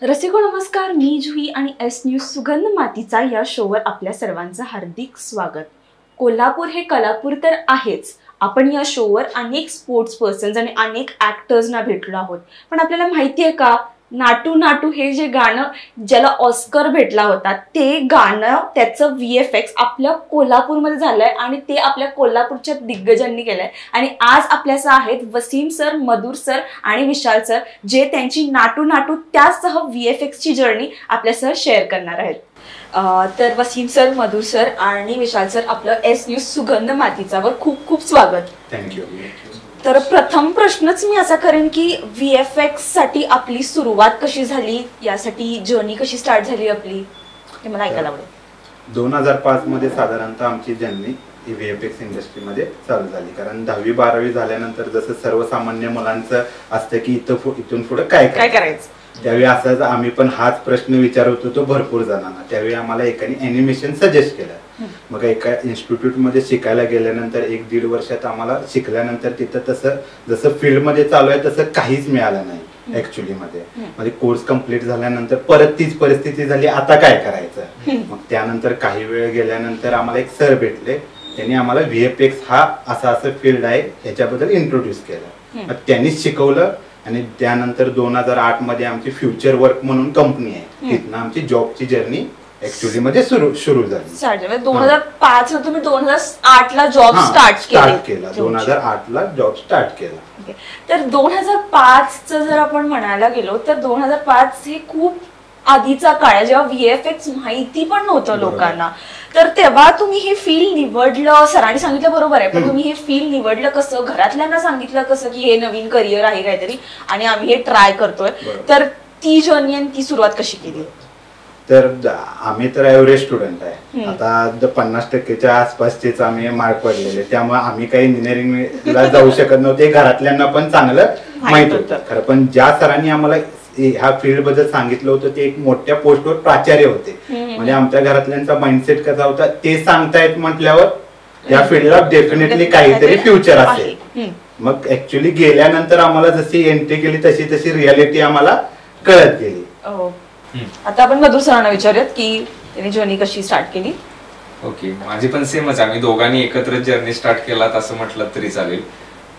रसिको नमस्कार, मी जुही आणि S news सुगंध मातीचा या शोवर आपल्या सर्वांचं हार्दिक स्वागत. कोल्हापूर हे कलापूर तर आहेच. आपण या शोवर अनेक स्पोर्ट्स पर्सन्स आणि अनेक ऍक्टर्सना भेटलो आहोत. पण आपल्याला माहिती आहे का, नाटू नाटू हे जे गाणं ज्याला ऑस्कर भेटला होता, ते गाणं त्याचं VFX आपल्या कोल्हापूरमध्ये झालंय आणि ते आपल्या कोल्हापूरच्या दिग्गजांनी केलंय. आणि आज आपल्यासह आहेत वसीम सर, मधुर सर आणि विशाल सर, जे त्यांची नाटू नाटू त्यासह VFX ची जर्नी आपल्यासह शेअर करणार आहेत. तर वसीम सर, मधुर सर आणि विशाल सर, आपलं एस न्यूज सुगंध मातीचावर खूप खूप स्वागत. थँक्यू. तर प्रथम प्रश्नच मी असा करेन की VFX साठी आपली सुरुवात कशी झाली, यासाठी जर्नी कशी स्टार्ट झाली आपली, हे मला ऐकायला आवडेल. 2005 मध्ये साधारणतः आमची जर्नी ही VFX इंडस्ट्रीमध्ये चालू झाली. कारण 10वी-12वी झाल्यानंतर जसं सर्वसामान्य मुलांचं असतं की इथून पुढे काय करायचं, त्यावेळी असाच आम्ही पण हाच प्रश्न विचारत होतो भरपूर जणांना. त्यावेळी आम्हाला एकाने ॲनिमेशन सजेस्ट केलं. मग एका इन्स्टिट्यूटमध्ये शिकायला गेल्यानंतर 1-1.5 वर्षात आम्हाला शिकल्यानंतर तिथं तसं जसं फील्डमध्ये चालू आहे तसं काहीच मिळालं नाही ऍक्च्युली मध्ये. म्हणजे कोर्स कम्प्लीट झाल्यानंतर परत तीच परिस्थिती झाली, आता काय करायचं. मग त्यानंतर काही वेळ गेल्यानंतर आम्हाला एक सर भेटले. त्यांनी आम्हाला VFX हा असं फील्ड आहे याच्याबद्दल इंट्रोड्यूस केलं. मग त्यांनीच शिकवलं. आणि त्यानंतर 2008 मध्ये आमची फ्युचर वर्क म्हणून कंपनी आहे, तिथनं आमची जॉबची जर्नी ऍक्च्युअली मध्ये सुरू झाली. 2005 ला तुम्ही 2008 ला जॉब स्टार्ट केला. 2008 ला जॉब स्टार्ट केला. तर 2005 च जर आपण म्हणायला गेलो तर 2005 हे खूप आधीचा काळ आहे, जेव्हा VFX माहिती पण नव्हतं लोकांना. तर तेव्हा तुम्ही हे फील्ड निवडलं, सरांनी सांगितलं बरोबर आहे, पण तुम्ही हे फील्ड निवडलं कसं, घरातल्यांना सांगितलं कसं की हे नवीन करिअर आहे काहीतरी आणि आम्ही हे ट्राय करतोय, तर ती जर्नी आणि ती सुरुवात कशी केली? तर आम्ही तर ऍव्हरेज स्टुडंट आहे. आता 50% आसपासचेच आम्ही मार्क पडलेले, त्यामुळे आम्ही काही इंजिनिअरिंगला जाऊ शकत नव्हते. घरातल्यांना पण चांगलं माहित होतं खरं. पण ज्या सरांनी आम्हाला ह्या फील्ड बद्दल सांगितलं होतं ते एक मोठ्या पोस्टवर प्राचार्य होते. म्हणजे आमच्या घरातल्यांचा माइंडसेट कसा होता, ते सांगतायत म्हटल्यावर या फील्डला डेफिनेटली काहीतरी फ्युचर असेल. मग ऍक्च्युली गेल्यानंतर आम्हाला जशी एंट्री केली तशी रियालिटी आम्हाला कळत गेली. आता आपण मधुर सरांना विचारूयात की त्यांनी जर्नी कशी स्टार्ट केली. ओके, माझी पण सेमच. आम्ही दोघांनी एकत्र जर्नी स्टार्ट केला असं म्हटलं तरी चालेल.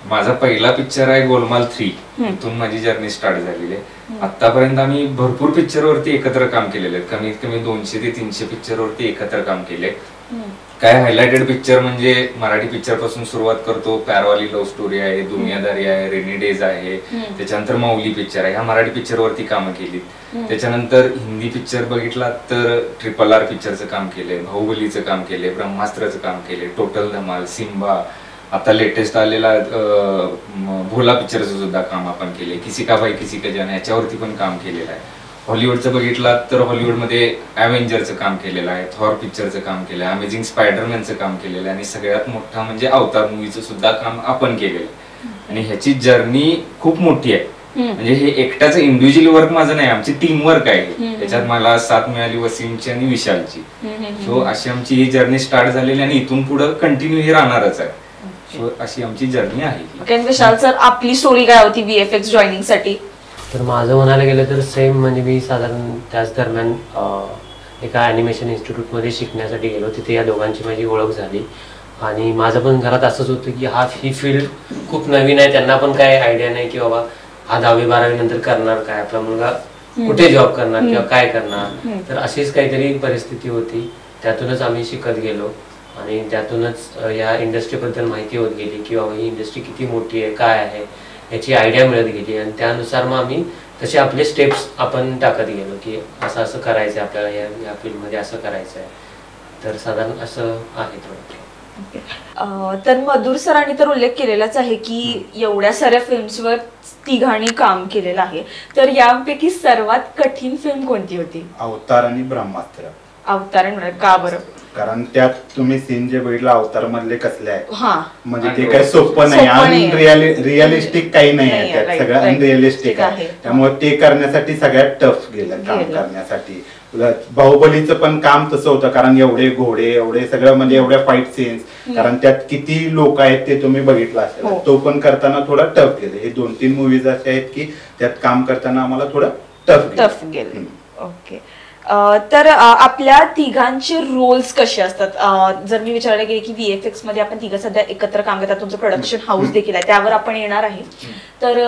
माझा पहिला पिक्चर आहे गोलमाल 3, इथून माझी जर्नी स्टार्ट झालेली आहे. आतापर्यंत आम्ही भरपूर पिक्चरवरती एकत्र काम केलेले आहेत. कमीत कमी 200 ते 300 पिक्चरवरती एकत्र काम केले. काय हायलाइटेड पिक्चर म्हणजे मराठी पिक्चर पासून सुरुवात करतो. प्यारवाली लव्ह स्टोरी आहे, दुनियादारी आहे, रेनी डेज आहे, त्याच्यानंतर माऊली पिक्चर आहे, ह्या मराठी पिक्चरवरती कामं केली. त्याच्यानंतर हिंदी पिक्चर बघितला तर RRR पिक्चरचं काम केलंय, बाहुबलीचं काम केलंय, ब्रह्मास्त्रचं काम केलंय, टोटल धमाल, सिम्बा, आता लेटेस्ट आलेला भोला पिक्चरचं सुद्धा काम आपण केले, किसी का भाई किसी का जान याच्यावरती पण काम केलेलं आहे. हॉलिवूडचं बघितलं तर हॉलिवूडमध्ये ॲव्हेंजरचं काम केलेलं आहे, थॉर पिक्चरचं काम केलं आहे, अमेझिंग स्पायडरमॅनचं काम केलेलं आहे आणि सगळ्यात मोठा म्हणजे अवतार मूवीचं सुद्धा काम आपण केलेलं आहे. आणि ह्याची जर्नी खूप मोठी आहे. म्हणजे हे एकट्याचं इंडिव्हिज्युअल वर्क माझं नाही, आमची टीम वर्क आहे. त्याच्यात मला साथ मिळाली वसीमची आणि विशालची. सो अशी आमची ही जर्नी स्टार्ट झालेली आणि इथून पुढे कंटिन्यू हे राहणारच आहे. अशी आमची जर्नी आहे. विशाल सर, आपली स्टोरी काय होती VFX जॉईनिंग साठी? तर माझं म्हणायला गेलं तर सेम, म्हणजे मी साधारण त्याच दरम्यान एका ॲनिमेशन इन्स्टिट्यूटमध्ये शिकण्यासाठी गेलो. तिथे या दोघांची माझी ओळख झाली. आणि माझं पण घरात असंच होतं की ही फील्ड खूप नवीन आहे, त्यांना पण काय आयडिया नाही की बाबा हा 10वी-12वी नंतर करणार काय, आपला मुलगा कुठे जॉब करणार किंवा काय करणार. तर अशीच काहीतरी परिस्थिती होती. त्यातूनच आम्ही शिकत गेलो आणि त्यातूनच या इंडस्ट्रीबद्दल माहिती होत गेली की बाबा ही इंडस्ट्री किती मोठी आहे, काय आहे याची आयडिया मिळत गेली. आणि त्यानुसार मग आम्ही तसे आपले स्टेप्स आपण टाकत गेलो की असं करायचं आहे आपल्याला, या फील्डमध्ये असं करायचं आहे. तर साधारण असं आहे थोडं. तर मधुर सरांनी तर उल्लेख केलेलाच आहे की एवढ्या साऱ्या फिल्म्सवर तिघांनी काम केलेलं आहे. तर यापैकी सर्वात कठीण फिल्म कोणती होती? अवतार आणि ब्रह्मास्त्र. अवतार का बरं? कारण त्यात तुम्ही सीन जे बघितलं अवतार मधले कसले आहे, म्हणजे ते काही सोपं नाही, रिअलिस्टिक काही नाही आहे त्यात, सगळं अनरिअलिस्टिक आहे. त्यामुळे ते करण्यासाठी सगळ्यात टफ गेलं काम करण्यासाठी. बाहुबलीचं पण काम तसं होतं, कारण एवढे घोडे, एवढे सगळं म्हणजे एवढ्या फाईट सीन्स, कारण त्यात किती लोक आहेत ते तुम्ही बघितलं असेल. तो पण करताना थोडा टफ गेले. हे 2-3 मूवीज असे आहेत की त्यात काम करताना आम्हाला थोडं टफ गेले. ओके. तर आपल्या तिघांचे रोल्स कसे असतात? जर मी विचारायला गेले की VFX मध्ये आपण तिघं सध्या एकत्र काम करतात, तुमचं प्रोडक्शन हाऊस देखील आहे, त्यावर आपण येणार आहे. तर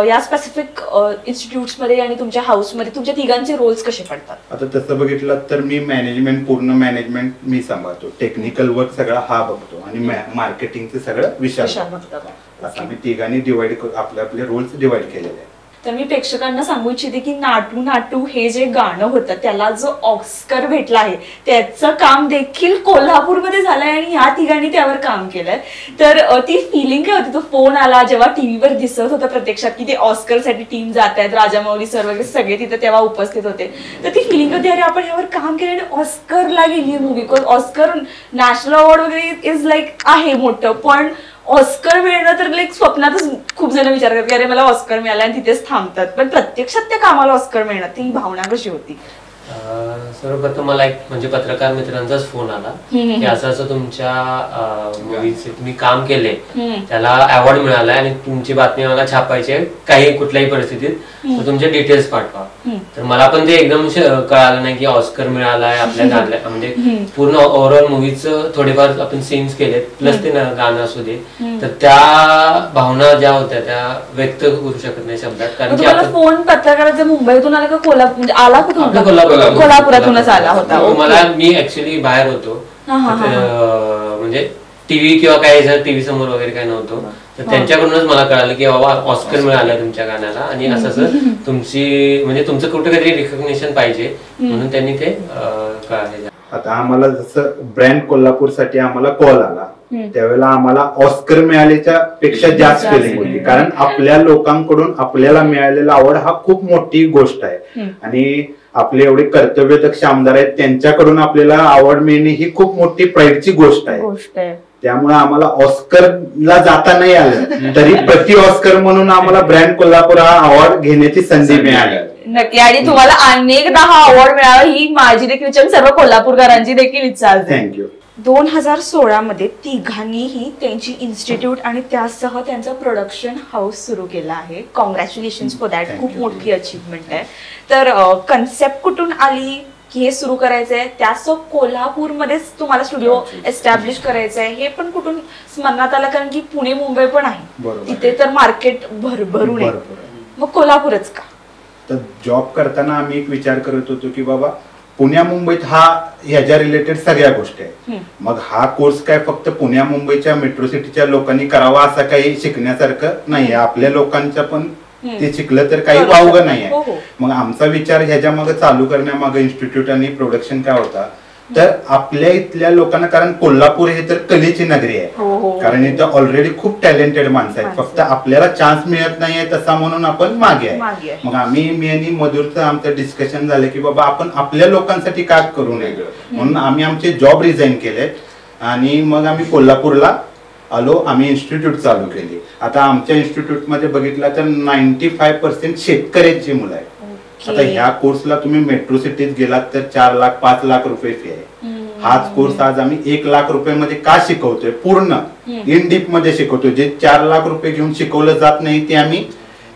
या स्पेसिफिक इन्स्टिट्यूट्स मध्ये आणि तुमच्या हाऊसमध्ये तुमच्या तिघांचे रोल्स कसे पडतात? आता तसं बघितलं तर मी पूर्ण मॅनेजमेंट मी सांभाळतो, टेक्निकल वर्क सगळा हा बघतो आणि मार्केटिंगचे सगळं विशाल बघतो. असं आम्ही तिघांनी आपले रोल्स डिवाइड केलेले आहेत. तर मी प्रेक्षकांना सांगू इच्छिते की नाटू नाटू हे जे गाणं होतं त्याला जो ऑस्कर भेटला आहे त्याचं काम देखील कोल्हापूरमध्ये झालंय आणि ह्या तिघांनी त्यावर काम केलंय. तर ती फिलिंग काय होती? तो फोन आला जेव्हा टीव्हीवर दिसत होतं प्रत्यक्षात की ते ऑस्कर साठी टीम जात आहेत, राजामौली सर वगैरे सगळे तिथे तेव्हा उपस्थित होते, तर ती फिलिंग होती अरे आपण ह्यावर काम केलं आणि ऑस्करला गेली movie. Because Oscar national award वगैरे इज लाईक आहे मोठं, पण ऑस्कर मिळणं तर लाईक स्वप्नातच खूप जण विचार करतात की अरे मला ऑस्कर मिळाला आणि तिथेच थांबतात, पण प्रत्यक्षात त्या कामाला ऑस्कर मिळणं ती भावना कशी होती? सर्वप्रथम मला एक म्हणजे पत्रकार मित्रांचाच फोन आला की असं असं तुमच्या मूवीचे तुम्ही काम केले, त्याला अवॉर्ड मिळालाय आणि तुमची बातमी मला छापायची आहे काही कुठल्याही परिस्थितीत, तर तुमचे डिटेल्स पाठवा. तर मला पण ते एकदम कळालं नाही की ऑस्कर मिळालाय आपल्या गाण्याला, म्हणजे पूर्ण ओव्हरऑल मूवीचं थोडेफार आपण सीन्स केलेत प्लस ते गाणं असू दे, तर त्या भावना ज्या होत्या त्या व्यक्त करू शकत नाही शब्दात. कारण की आपण फोन पत्रकाराचा मुंबईतून आला का कोल्हापूर म्हणजे आला कुठून? कोल्हापुरातूनच आला होता. मला मी ऍक्च्युली बाहेर होतो, म्हणजे टीव्ही किंवा काही टीव्ही समोर वगैरे काही नव्हतं, तर त्यांच्याकडूनच मला कळालं की बाबा ऑस्कर मिळालं तुमच्या गाण्याला आणि असं तुमची म्हणजे तुमचं कुठे काहीतरी रिकॉग्निशन पाहिजे म्हणून त्यांनी ते कळाले. आता आम्हाला जसं ब्रँड कोल्हापूर साठी आम्हाला कॉल आला त्यावेळेला आम्हाला ऑस्कर मिळाल्याच्या पेक्षा जास्त फिलिंग होती, कारण आपल्या लोकांकडून आपल्याला मिळालेला आवड हा खूप मोठी गोष्ट आहे आणि आपले एवढे कर्तव्यदक्ष आमदार आहेत त्यांच्याकडून आपल्याला आवड मिळणे ही खूप मोठी प्राईडची गोष्ट आहे. त्यामुळे आम्हाला ऑस्करला जाता नाही आलं तरी प्रति ऑस्कर म्हणून आम्हाला ब्रँड कोल्हापूर हा अवॉर्ड घेण्याची संधी मिळाली. नक्की, आणि तुम्हाला अनेकदा हा अवॉर्ड मिळावा ही माझी देखील सर्व कोल्हापूरकरांची देखील इच्छा आहे. थँक्यू. 2016 मध्ये तिघांनीही त्यांची इन्स्टिट्यूट आणि त्यासह त्यांचं प्रोडक्शन हाऊस सुरू केलं आहे. कॉंग्रॅच्युलेशन फॉर दॅट, खूप मोठी अचीवमेंट आहे. तर कन्सेप्ट कुठून आली की हे सुरू करायचंय, त्यासह कोल्हापूरमध्येच तुम्हाला स्टुडिओ एस्टॅब्लिश करायचं आहे, हे पण कुठून स्मरणात आलं? कारण की पुणे मुंबई पण आहे तिथे तर मार्केट भरभरून आहे, मग कोल्हापूरच का? तर जॉब करताना आम्ही एक विचार करत होतो की बाबा पुण्या मुंबईत ह्याच्या रिलेटेड सगळ्या गोष्टी आहेत, मग हा कोर्स काय फक्त पुण्या मुंबईच्या मेट्रो सिटीच्या लोकांनी करावा असं काही शिकण्यासारखं नाहीये, आपल्या लोकांच्या पण ते शिकलं तर काही वावगं नाही आहे. मग आमचा विचार ह्याच्या मागे चालू करण्यामागे इन्स्टिट्यूट आणि प्रोडक्शन काय होता, तर आपल्या इथल्या लोकांना, कारण कोल्हापूर हे तर कलेची नगरी आहे, कारण इथं ऑलरेडी खूप टॅलेंटेड माणसं आहेत, फक्त आपल्याला चान्स मिळत नाहीये तसा म्हणून आपण मागे आहे. मग मी आणि मधुरचं आमचं डिस्कशन झालं की बाबा आपण आपल्या लोकांसाठी काय करू नये, म्हणून आम्ही आमचे जॉब रिझाईन केले आणि मग आम्ही कोल्हापूरला आलो, आम्ही इन्स्टिट्यूट चालू केली. आता आमच्या इन्स्टिट्यूट मध्ये बघितलं तर 95% शेतकऱ्यांची मुलं आहेत. आता ह्या कोर्सला तुम्ही मेट्रो सिटीत गेलात तर 4 लाख 5 लाख रुपये फी आहे. हाच कोर्स आज आम्ही 1 लाख रुपये मध्ये का शिकवतोय, पूर्ण इन डीप मध्ये शिकवतोय. जे 4 लाख रुपये घेऊन शिकवलं जात नाही ते आम्ही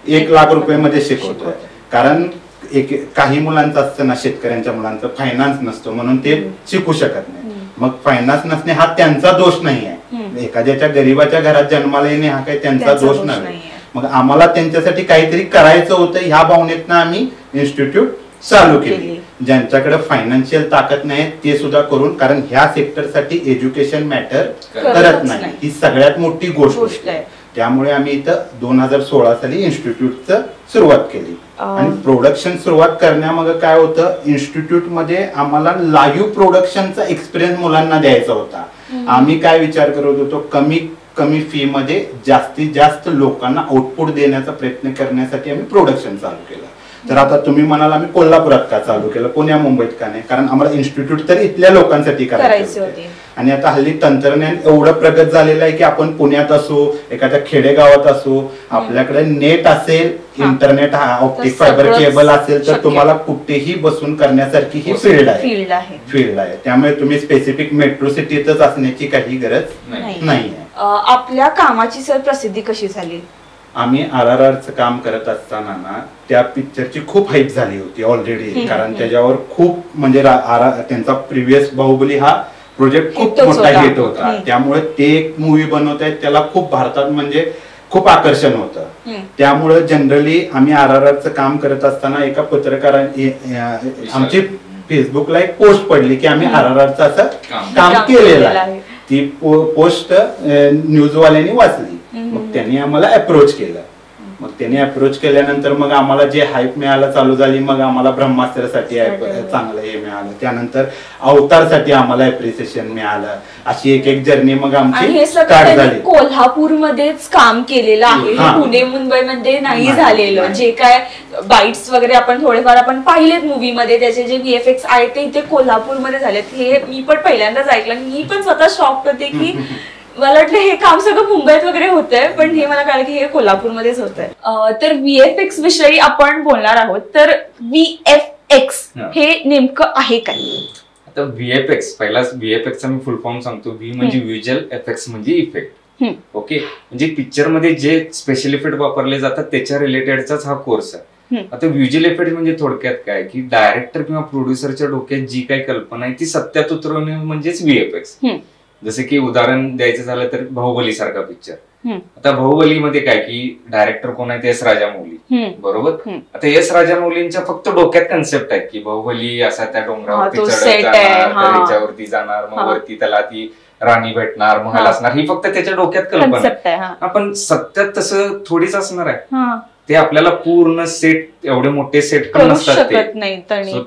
1 लाख रुपये मध्ये शिकवतोय. कारण काही मुलांचं असतं ना, शेतकऱ्यांच्या मुलांचं फायनान्स नसतो म्हणून ते शिकू शकत नाही. मग फायनान्स नसणे हा त्यांचा दोष नाही आहे, एखाद्याच्या गरीबाच्या घरात जन्माला येणे हा काही त्यांचा दोष नाही. मग आम्हाला त्यांच्यासाठी काहीतरी करायचं होतं, ह्या भावनेतनं आम्ही इन्स्टिट्यूट चालू केली. ज्यांच्याकडे फायनान्शियल ताकद नाही ते सुद्धा करून, कारण ह्या सेक्टरसाठी एज्युकेशन मॅटर करत नाही, ही सगळ्यात मोठी गोष्ट आहे. त्यामुळे आम्ही इथं 2016 साली इन्स्टिट्यूटचं सुरुवात केली आणि प्रोडक्शन सुरुवात करण्यामागे काय होतं, इन्स्टिट्यूट मध्ये आम्हाला लाईव्ह प्रोडक्शनचा एक्सपिरियन्स मुलांना द्यायचा होता. आम्ही काय विचार करत होतो, कमी फी मध्ये जास्तीत जास्त लोकांना आउटपुट देण्याचा प्रयत्न करण्यासाठी आम्ही प्रोडक्शन चालू केलं. तर आता तुम्ही म्हणाल आम्ही कोल्हापुरात का चालू केलं, पुण्या मुंबईत का नाही, कारण आम्हाला इन्स्टिट्यूट तर इथल्या लोकांसाठी करायचे होते. आणि आता हल्ली तंत्रज्ञान एवढं प्रगत झालेलं आहे की आपण पुण्यात असो, एखाद्या खेडेगावात असो, आपल्याकडे नेट असेल, इंटरनेट ऑप्टिक फायबर केबल असेल तर तुम्हाला कुठेही बसून करण्यासारखी ही फील्ड आहे. त्यामुळे तुम्ही स्पेसिफिक मेट्रो सिटीतच असण्याची काही गरज नाहीये. आपल्या कामाची सर प्रसिद्धी कशी झाली? आम्ही RRRचं काम करत असताना ना त्या पिक्चरची खूप हाईप झाली होती ऑलरेडी, कारण त्याच्यावर खूप म्हणजे त्यांचा प्रिव्हियस बाहुबली हा प्रोजेक्ट खूप मोठा हिट होता, त्यामुळे ते एक मूवी बनवत आहेत त्याला खूप भारतात म्हणजे खूप आकर्षण होतं. त्यामुळे जनरली आम्ही RRRचं काम करत असताना एका पत्रकारांनी आमची फेसबुकला एक पोस्ट पडली की आम्ही RRRचं असं काम केलेलं आहे. ती पोस्ट न्यूजवाल्यांनी वाचली, मग त्यांनी आम्हाला अप्रोच केलं. मग त्यांनी अप्रोच केल्यानंतर मग आम्हाला जे हाईप मिळायला चालू झाली, मग आम्हाला ब्रह्मास्त्रासाठी चांगलं हे मिळालं, त्यानंतर अवतारसाठी आम्हाला अप्रिसिएशन मिळालं. अशी एक एक जर्नी मग आमची स्टार्ट झाली. कोल्हापूरमध्येच काम केलेलं आहे, पुणे मुंबईमध्ये नाही झालेलं. जे काय बाईट्स वगैरे आपण थोडेफार आपण पाहिलेत मूवी मध्ये, त्याचे जे VFX आहेत ते इथे कोल्हापूरमध्ये झालेत. हे मी पण पहिल्यांदाच ऐकलं. मी पण स्वतः शॉक होते की मला वाटलं हे काम सगळं मुंबईत वगैरे होतंय, पण हे मला कळलं की हे कोल्हापूरमध्येच होतंय. तर VFX विषयी आपण बोलणार आहोत. तर VFX हे नेमकं आहे काय? आता VFX, पहिलाच VFX चा मी फुल फॉर्म सांगतो. V म्हणजे व्हिज्युअल इफेक्ट्स म्हणजे इफेक्ट. ओके, म्हणजे पिक्चर मध्ये जे स्पेशल इफेक्ट वापरले जातात त्याच्या रिलेटेडचाच हा कोर्स आहे. आता व्हिज्युअल इफेक्ट म्हणजे थोडक्यात काय की डायरेक्टर किंवा प्रोड्युसरच्या डोक्यात जी काही कल्पना आहे ती सत्यात उतरवणे म्हणजेच VFX. जसे की उदाहरण द्यायचं झालं तर बाहुबली सारखा पिक्चर. आता बाहुबलीमध्ये काय की डायरेक्टर कोण आहे? S. राजामौली, बरोबर. आता S. राजामौलींच्या फक्त डोक्यात कन्सेप्ट आहे की बाहुबली असा त्या डोंगरावरती चढत जाणार, त्याच्यावरती जाणार, मग वरती त्याला ती राणी भेटणार, महल असणार, ही फक्त त्याच्या डोक्यात कल्पना आहे. पण सत्यात तसं थोडीच असणार आहे. ते आपल्याला पूर्ण सेट, एवढे मोठे सेट पण नसतात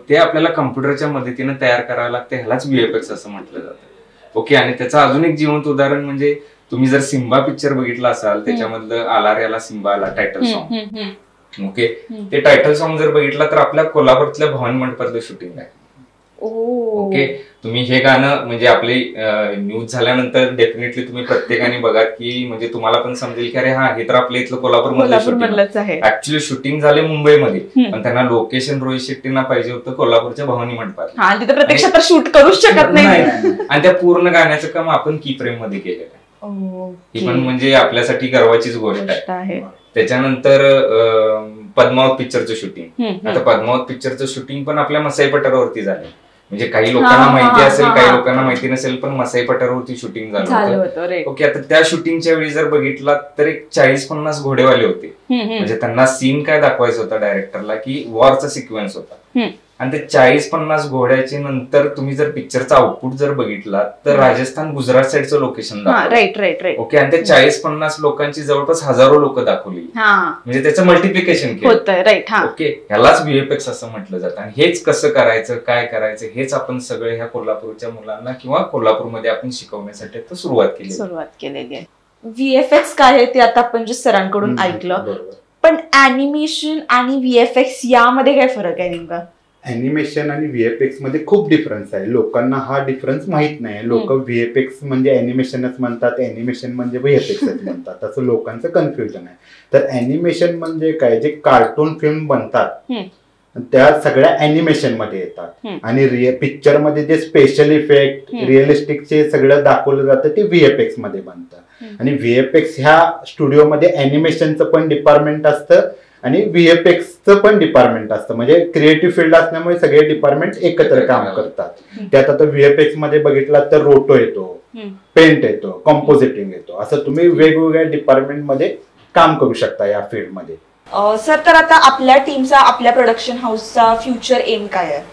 ते आपल्याला कम्प्युटरच्या मदतीने तयार करावं लागतं. ह्यालाच VFX असं म्हटलं जातं. ओके, आणि त्याचं अजून एक जिवंत उदाहरण म्हणजे तुम्ही जर सिम्बा पिक्चर बघितला असाल, त्याच्यामधलं आलार्याला सिम्बाला टायटल सॉन्ग. ओके, ते टायटल सॉन्ग जर बघितला तर आपल्या कोल्हापूरच्या भवन मंडपातलं शूटिंग आहे. ओके, तुम्ही हे गाणं म्हणजे आपले न्यूज झाल्यानंतर डेफिनेटली तुम्ही प्रत्येकाने बघा की म्हणजे तुम्हाला पण समजेल की अरे हा हे तर आपल्या इथलं कोल्हापूरमधलं शूटिंग. ऍक्च्युअली शूटिंग झाले मुंबईमध्ये, पण त्यांना लोकेशन रोहित शेट्टींना पाहिजे होतं कोल्हापूरच्या भवानी मंडपात. तिथे प्रत्यक्षात शूट करूच शकत नाही, आणि त्या पूर्ण गाण्याचं काम आपण की फ्रेम मध्ये केलेलं आहे. ही पण म्हणजे आपल्यासाठी गर्वाचीच गोष्ट आहे. त्याच्यानंतर पद्मावत पिक्चरचं शूटिंग. आता पद्मावत पिक्चरचं शूटिंग पण आपल्या मसाई पठारावरती झालं. म्हणजे काही लोकांना माहिती असेल, काही लोकांना माहिती नसेल, पण मसाई पठारावरती शूटिंग झालं होतं. ओके, आता त्या शूटिंगच्या वेळी जर बघितला तर एक 40-50 घोडेवाले होते. म्हणजे त्यांना सीन काय दाखवायचं होता डायरेक्टरला की वॉरचा सिक्वेन्स होता. आणि ते 40-50 घोड्याचे नंतर तुम्ही जर पिक्चरचा आउटपुट जर बघितला तर राजस्थान गुजरात साईडचं लोकेशन दाखवलं. ओके, आणि ते 40-50 लोकांची जवळपास हजारो लोक दाखवली, म्हणजे त्याचं मल्टिप्लिकेशन केलं. ओके, ह्यालाच VFX असं म्हटलं जातं. आणि हेच कसं करायचं, काय करायचं, हेच आपण सगळे ह्या कोल्हापूरच्या मुलांना किंवा कोल्हापूरमध्ये आपण शिकवण्यासाठी सुरुवात केलेली आहे. VFX काय आहे ते आता आपण जे सरांकडून ऐकलं, पण अॅनिमेशन आणि VFX यामध्ये काय फरक आहे नेमका? अॅनिमेशन आणि VFX मध्ये खूप डिफरन्स आहे. लोकांना हा डिफरन्स माहित नाही. लोक VFX म्हणजे अॅनिमेशनच म्हणतात, अॅनिमेशन म्हणजे VFXच म्हणतात, असं लोकांचं कन्फ्युजन आहे. तर अॅनिमेशन म्हणजे काय, जे कार्टून फिल्म बनतात त्या सगळ्या अॅनिमेशन मध्ये येतात. आणि पिक्चर मध्ये जे स्पेशल इफेक्ट रिअलिस्टिकचे सगळं दाखवलं जातं ते VFX मध्ये बनतं. आणि VFX ह्या स्टुडिओमध्ये अॅनिमेशनचं पण डिपार्टमेंट असतं आणि VFXचं पण डिपार्टमेंट असतं. म्हणजे क्रिएटिव्ह फील्ड असल्यामुळे सगळे डिपार्टमेंट एकत्र काम करतात. त्यात आता VFX मध्ये बघितला तर रोटो येतो, पेंट येतो, कंपोजिटिंग येतो, असं तुम्ही वेगवेगळ्या डिपार्टमेंट मध्ये काम करू शकता या फील्डमध्ये. सर, तर आता आपल्या टीमचा, आपल्या प्रोडक्शन हाऊसचा फ्युचर एम काय आहे?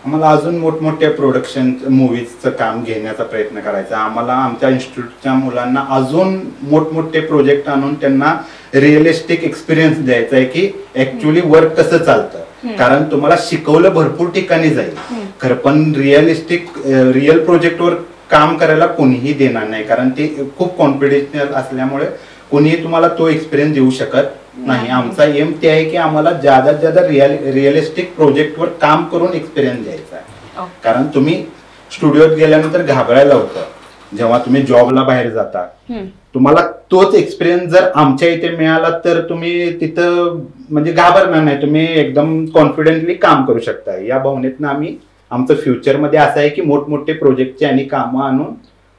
आम्हाला अजून मोठमोठ्या प्रोडक्शन मूवीजचं काम घेण्याचा प्रयत्न करायचा. आम्हाला आमच्या इन्स्टिट्यूटच्या मुलांना अजून मोठमोठे प्रोजेक्ट आणून त्यांना रिअलिस्टिक एक्सपिरियन्स द्यायचा आहे की ऍक्च्युअली वर्क कसं चालतं. कारण तुम्हाला शिकवलं भरपूर ठिकाणी जाईल खरं, पण रिअल प्रोजेक्टवर काम करायला कोणीही देणार नाही, कारण ते खूप कॉन्फिडेन्शियल असल्यामुळे कोणीही तुम्हाला तो एक्सपिरियन्स देऊ शकत नाही. आमचा एम ते आहे की आम्हाला जास्तीत जास्त रिअलिस्टिक प्रोजेक्टवर काम करून एक्सपिरियन्स द्यायचा आहे. कारण तुम्ही स्टुडिओत गेल्यानंतर घाबरायला होतं. जेव्हा तुम्ही जॉबला बाहेर जाता तुम्हाला तोच एक्सपिरियन्स जर आमच्या इथे मिळाला तर तुम्ही तिथं म्हणजे घाबरणार नाही, तुम्ही एकदम कॉन्फिडेंटली काम करू शकता. या भावनेतनं आम्ही आमचं फ्युचरमध्ये असं आहे की मोठमोठे प्रोजेक्टचे आणि कामं आणून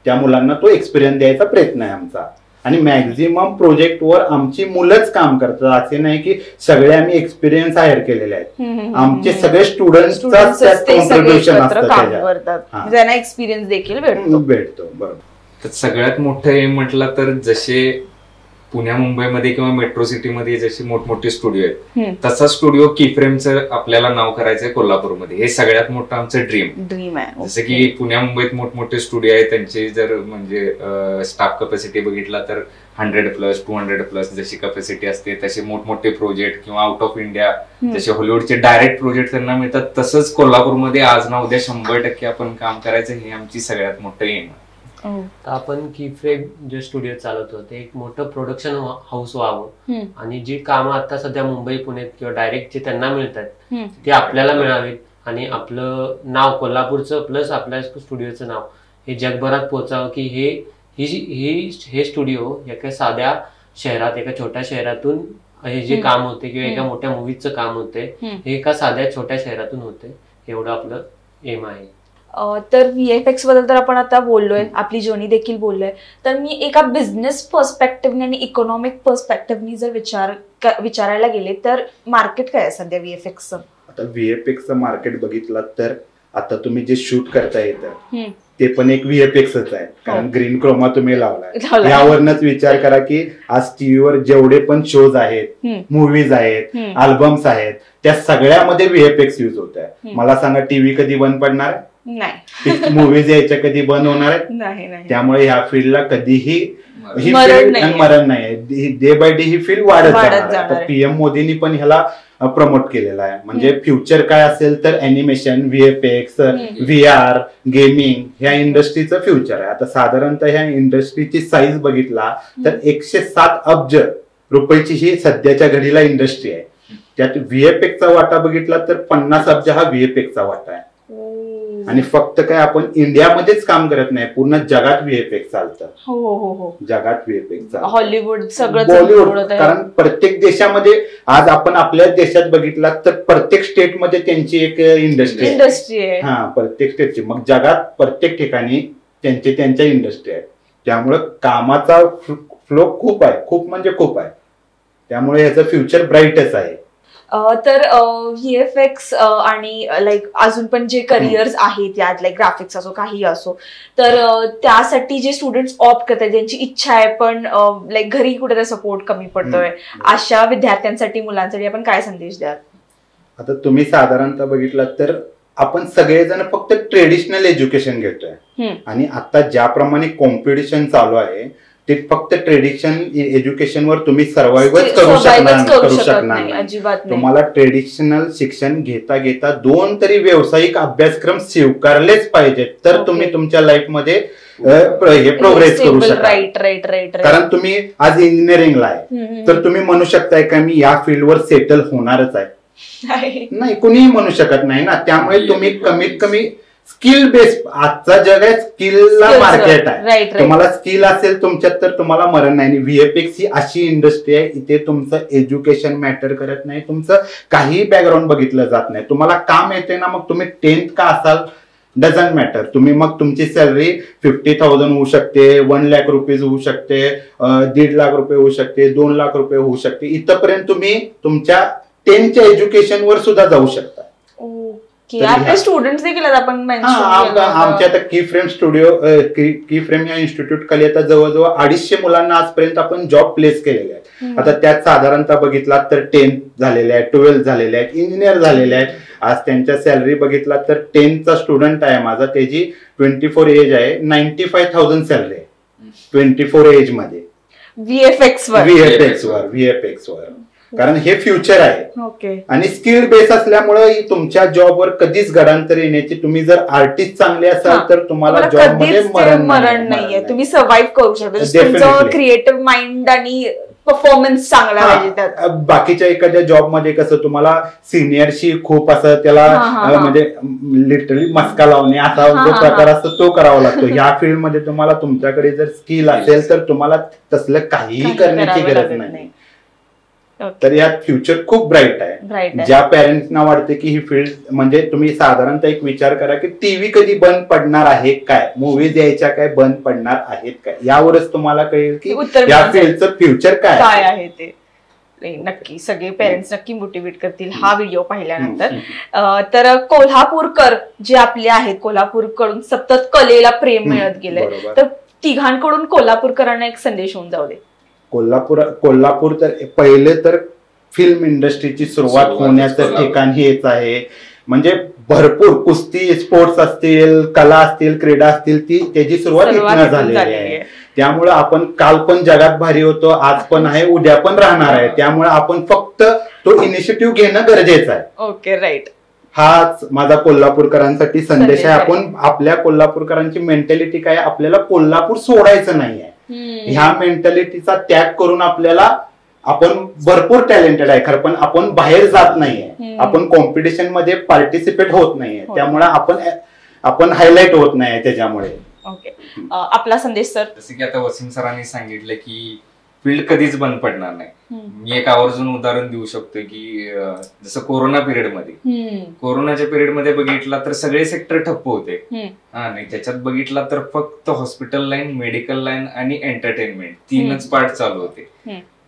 त्या मुलांना तो एक्सपिरियन्स द्यायचा प्रयत्न आहे आमचा. आणि मॅक्झिमम प्रोजेक्टवर आमची मुलंच काम करतात. असे नाही की सगळे आम्ही एक्सपिरियन्स हायर केलेले आहेत. आमचे सगळे स्टुडंट्सचा कॉन्ट्रीब्युशन असतं, त्यांना एक्सपिरियन्स देखील भेटतो. बरोबर. तर सगळ्यात मोठं हे म्हटलं तर जसे पुण्या मुंबईमध्ये किंवा मेट्रो सिटीमध्ये जसे मोठमोठे स्टुडिओ आहेत, तसा स्टुडिओ कीफ्रेमचं आपल्याला नाव करायचंय कोल्हापूरमध्ये. हे सगळ्यात मोठं आमचं ड्रीम आहे. जसं की पुण्या मुंबईत मोठमोठे स्टुडिओ आहेत, त्यांचे जर म्हणजे स्टाफ कॅपॅसिटी बघितला तर 100+ 200+ जशी कॅपॅसिटी असते, तसे मोठमोठे प्रोजेक्ट किंवा आउट ऑफ इंडिया जसे हॉलिवूडचे डायरेक्ट प्रोजेक्ट त्यांना मिळतात, तसंच कोल्हापूरमध्ये आज ना उद्या 100% आपण काम करायचं, हे आमची सगळ्यात मोठं एम आहे. आपण कीफ्रेम जे स्टुडिओ चालवतो ते एक मोठं प्रोडक्शन हाऊस व्हावं आणि जी कामं आता सध्या मुंबई पुण्यात किंवा डायरेक्ट जे त्यांना मिळतात ते आपल्याला मिळावीत आणि आपलं नाव कोल्हापूरचं प्लस आपल्या स्टुडिओचं नाव हे जगभरात पोहोचावं की हे स्टुडिओ एका साध्या शहरात, एका छोट्या शहरातून हे जे काम होते किंवा एका मोठ्या मूवीचं काम होते हे एका साध्या छोट्या शहरातून होते, एवढं आपलं एम आहे. तर VFX बद्दल तर आपण आता बोललोय, आपली जर्नी देखील बोललोय. तर मी एका बिझनेस पर्स्पेक्टिव्हने आणि इकॉनॉमिक पर्स्पेक्टिव्हनी जर विचारायला गेले तर मार्केट काय आहे सध्या VFXचं? आता VFXचं मार्केट बघितलं तर आता तुम्ही जे शूट करता येतं ते पण एक VFXच आहे, कारण ग्रीन क्रोमा तुम्ही लावलाय. यावरनच विचार करा की आज टीव्हीवर जेवढे पण शोज आहेत, मूवीज आहेत, अल्बम्स आहेत, त्या सगळ्यामध्ये VFX यूज होत आहे. मला सांगा टीव्ही कधी बंद पडणार नाही, मूवीज यायच्या कधी बंद होणार आहेत? त्यामुळे ह्या फील्डला कधीही ही फील्ड मरण नाही, day by day he field वाढत जाणार. PM मोदींनी पण ह्याला प्रमोट केलेला आहे. म्हणजे फ्युचर काय असेल तर अॅनिमेशन, VFX, VR, गेमिंग ह्या इंडस्ट्रीचं फ्युचर आहे. आता साधारणतः ह्या इंडस्ट्रीची साईज बघितला तर 107 अब्ज रुपयाची ही सध्याच्या घडीला इंडस्ट्री आहे. त्यात VFXचा वाटा बघितला तर 50 अब्ज हा VFXचा वाटा आहे. आणि फक्त काय आपण इंडियामध्येच काम करत नाही, पूर्ण जगात VFX चालतं. हो, जगात VFX चालतं, हॉलिवूड सगळं बॉलिवूड. कारण प्रत्येक देशामध्ये आज आपण आपल्या देशात बघितला तर प्रत्येक स्टेटमध्ये त्यांची एक इंडस्ट्री आहे. प्रत्येक स्टेटची. मग जगात प्रत्येक ठिकाणी त्यांच्या इंडस्ट्री आहे. त्यामुळं कामाचा फ्लो खूप आहे, खूप म्हणजे खूप आहे. त्यामुळे याचं फ्युचर ब्राईटच आहे. तर VFX आणि लाईक अजून पण जे करिअर्स आहेत यात, लाईक ग्राफिक्स असो काही असो, तर त्यासाठी जे स्टुडंट्स ऑप्ट करतात, ज्यांची इच्छा आहे पण लाईक घरी कुठेतरी सपोर्ट कमी पडतोय, अशा विद्यार्थ्यांसाठी, मुलांसाठी आपण काय संदेश द्याल? आता तुम्ही साधारणतः बघितलं तर आपण सगळेजण फक्त ट्रेडिशनल एज्युकेशन घेतोय आणि आता ज्याप्रमाणे कॉम्पिटिशन चालू आहे ते फक्त ट्रेडिशनल एज्युकेशनवर तुम्ही सर्वाइव्हच करू शकणार नाही. तुम्हाला ट्रेडिशनल शिक्षण घेता घेता 2 तरी व्यावसायिक अभ्यासक्रम स्वीकारलेच पाहिजेत, तर तुम्ही तुमच्या लाईफमध्ये प्रोग्रेस करू शकता. कारण तुम्ही आज इंजिनिअरिंगला आहे तर तुम्ही म्हणू शकताय का मी या फील्डवर सेटल होणारच आहे? नाही, कुणीही म्हणू शकत नाही ना. त्यामुळे तुम्ही कमीत कमी स्किल बेस, आजचा जग आहे स्किलला मार्केट आहे. तुम्हाला स्किल असेल तुमच्यात तर तुम्हाला मरण नाही. VFX ही अशी इंडस्ट्री आहे इथे तुमचं एज्युकेशन मॅटर करत नाही, तुमचं काही बॅकग्राऊंड बघितलं जात नाही. तुम्हाला काम येते ना, मग तुम्ही 10th का असाल डझंट मॅटर. तुम्ही मग तुमची सॅलरी 50,000 होऊ शकते, 1 लाख रुपये होऊ शकते, 1.5 लाख रुपये होऊ शकते, 2 लाख रुपये होऊ शकते. इथपर्यंत तुम्ही तुमच्या 10th एज्युकेशनवर सुद्धा जाऊ शकता. स्टुडंट्स देखील आपण आमच्या आता कीफ्रेम स्टुडिओ, कीफ्रेम या इन्स्टिट्यूट खाली आता जवळजवळ 250 मुलांना आजपर्यंत आपण जॉब प्लेस केलेले आहेत. आता त्यात साधारणतः बघितला तर 10th झालेले आहेत, 12th झालेले आहेत, इंजिनियर झालेले आहेत. आज त्यांच्या सॅलरी बघितला तर 10th स्टुडंट आहे माझा, त्याची 24 एज आहे, 95,000 सॅलरी आहे 24 एज मध्ये VFX वर. कारण हे फ्युचर आहे आणि स्किल बेस असल्यामुळे तुमच्या जॉबवर कधीच गडांतर येण्याची, तुम्ही जर आर्टिस्ट चांगले असाल तर तुम्हाला जॉब मध्ये मरण नाहीये, तुम्ही सर्व्हाइव्ह करू शकता. क्रिएटिव्ह माइंड आणि परफॉर्मन्स चांगला पाहिजे. बाकीच्या एखाद्या जॉब मध्ये कसं तुम्हाला सिनियरशी खूप असं त्याला म्हणजे लिटरली मस्का लावणे असा जो प्रकार असतो तो करावा लागतो. ह्या फील्ड मध्ये तुम्हाला तुमच्याकडे जर स्किल असेल तर तुम्हाला तसलं काहीही करण्याची गरज नाही. तर यात फ्युचर खूप ब्राईट आहे. ज्या पेरेंट्सना वाटते की ही फील्ड म्हणजे तुम्ही साधारणतः एक विचार करा की टीव्ही कधी बंद पडणार आहे काय, मूवीज यायच्या काय बंद पडणार आहेत काय, यावरच तुम्हाला कळेल की या फील्डचं फ्युचर काय आहे ते. नक्की सगळे पेरेंट्स नक्की मोटिवेट करतील हा व्हिडिओ पाहिल्यानंतर. तर कोल्हापूरकर जे आपले आहेत, कोल्हापूरकडून सतत कलेला प्रेम मिळत गेलंय, तर तिघांकडून कोल्हापूरकरांना एक संदेश होऊन जाऊ दे. कोल्हापूर तर पहिले तर फिल्म इंडस्ट्रीची सुरुवात होण्याचं ठिकाण हेच आहे. म्हणजे भरपूर कुस्ती स्पोर्ट्स असतील, कला असतील, क्रीडा असतील, त्याची सुरुवात इथनं झालेली आहे. त्यामुळे आपण काल पण जगात भारी होतो, आज पण आहे, उद्या पण राहणार आहे. त्यामुळे आपण फक्त तो इनिशिएटिव्ह घेणं गरजेचं आहे. Okay, right. हाच माझा कोल्हापूरकरांसाठी संदेश आहे. आपण आपल्या कोल्हापूरकरांची मेंटॅलिटी काय, आपल्याला कोल्हापूर सोडायचं नाहीये. ह्या मेंटॅलिटीचा त्याग करून आपण भरपूर टॅलेंटेड आहे खरं, पण आपण बाहेर जात नाहीये, आपण कॉम्पिटिशन मध्ये पार्टिसिपेट होत नाहीये, त्यामुळे आपण हायलाइट होत नाही त्याच्यामुळे. ओके, आपला संदेश सर. जसं की आता वसीम सरांनी सांगितलं की फील्ड कधीच बंद पडणार नाही. मी एक आवर्जून उदाहरण देऊ शकतो की जसं कोरोनाच्या पिरियडमध्ये बघितला तर सगळे सेक्टर ठप्प होते. आणि त्याच्यात बघितला तर फक्त हॉस्पिटल लाईन, मेडिकल लाईन आणि एंटरटेनमेंट 3च पार्ट चालू होते.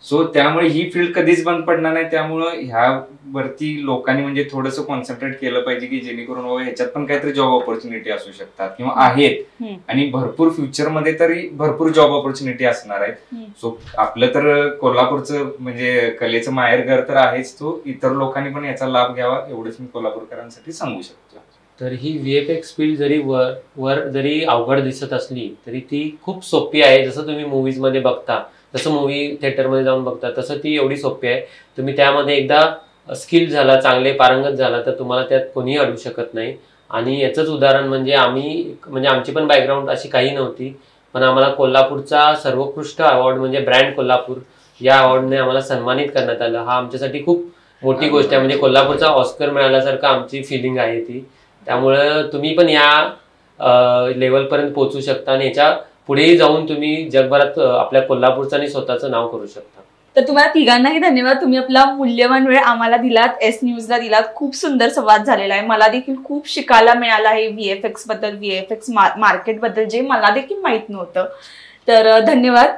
सो त्यामुळे ही फील्ड कधीच बंद पडणार नाही. त्यामुळं ह्यावरती लोकांनी म्हणजे थोडंसं कॉन्सन्ट्रेट केलं पाहिजे की जेणेकरून बाबा ह्याच्यात पण काहीतरी जॉब ऑपॉर्च्युनिटी असू शकतात किंवा आहेत, आणि भरपूर फ्युचरमध्ये तरी भरपूर जॉब ऑपॉर्च्युनिटी असणार आहेत. सो आपलं तर कोल्हापूरचं म्हणजे कलेचं माहेरघर तर आहेच, तो इतर लोकांनी पण याचा लाभ घ्यावा एवढंच मी कोल्हापूरकरांसाठी सांगू शकतो. तर ही VFX फील्ड जरी वर जरी अवघड दिसत असली तरी ती खूप सोपी आहे. जसं तुम्ही मूवीज मध्ये बघता, जसं मूवी थिएटरमध्ये जाऊन बघता, तसं ती एवढी सोपी आहे. तुम्ही त्यामध्ये एकदा स्किल झाला, चांगले पारंगत झाला, तर तुम्हाला त्यात कोणीही अडवू शकत नाही. आणि याचंच उदाहरण म्हणजे आमची पण बॅकग्राऊंड अशी काही नव्हती, पण आम्हाला कोल्हापूरचा सर्वोत्कृष्ट अवॉर्ड म्हणजे ब्रँड कोल्हापूर या अवॉर्डने आम्हाला सन्मानित करण्यात आलं. हा आमच्यासाठी खूप मोठी गोष्ट आहे. म्हणजे कोल्हापूरचा ऑस्कर मिळाल्यासारखं आमची फिलिंग आहे ती. त्यामुळं तुम्ही पण या लेवलपर्यंत पोहोचू शकता आणि याच्या पुढेही जाऊन तुम्ही जगभरात आपल्या कोल्हापूरचं आणि स्वतःचं नाव करू शकता. तर तुम्हाला तिघांनाही धन्यवाद. तुम्ही आपला मूल्यवान वेळ आम्हाला दिलात, एस न्यूजला दिलात. खूप सुंदर संवाद झालेला आहे. मला देखील खूप शिकायला मिळालं आहे VFX बद्दल, VFX मार्केट बद्दल, जे मला देखील माहित नव्हतं. तर धन्यवाद.